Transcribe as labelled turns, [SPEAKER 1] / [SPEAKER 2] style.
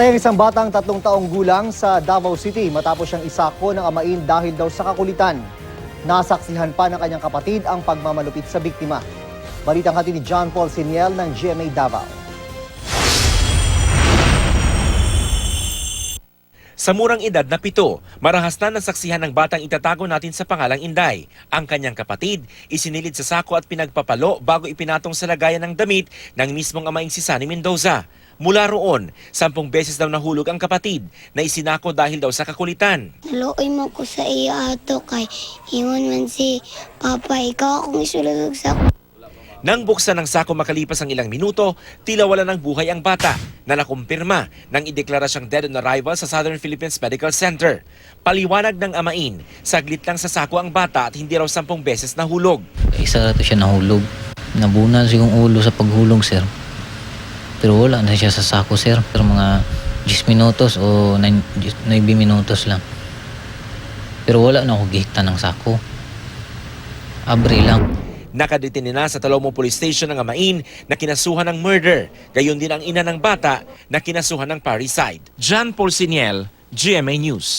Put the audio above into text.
[SPEAKER 1] Patay ang isang batang 3 taong gulang sa Davao City matapos siyang isako ng amain dahil daw sa kakulitan. Nasaksihan pa ng kanyang kapatid ang pagmamalupit sa biktima. Balitang hatid ni John Paul Siniel ng GMA Davao.
[SPEAKER 2] Sa murang edad na 7, marahas na nasaksihan ng batang itatago natin sa pangalang Inday. Ang kanyang kapatid, isinilid sa sako at pinagpapalo bago ipinatong sa lagayan ng damit ng mismong amaing si Sunny Mendoza. Mula roon, 10 beses daw nahulog ang kapatid na isinako dahil daw sa kakulitan.
[SPEAKER 3] Naluoy mo ko sa iyo ato kay ingon man si Papa, ikaw akong isulog sa...
[SPEAKER 2] Nang buksan ng sako makalipas ang ilang minuto, tila wala ng buhay ang bata na nakumpirma nang ideklara siyang dead on arrival sa Southern Philippines Medical Center. Paliwanag ng amain, saglit lang sa sako ang bata at hindi raw 10 beses nahulog.
[SPEAKER 4] Isa rato siya nahulog. Nabunan sigong ulo sa paghulog, sir. Pero wala na siya sa sako, sir. Pero mga 10 minutos o 9 minutos lang. Pero wala na ako gihita ng sako. Abre lang.
[SPEAKER 2] Nakadetine na sa Talomo Police Station ng amain na kinasuhan ng murder. Gayon din ang ina ng bata na kinasuhan ng parricide. John Paul Siniel, GMA News.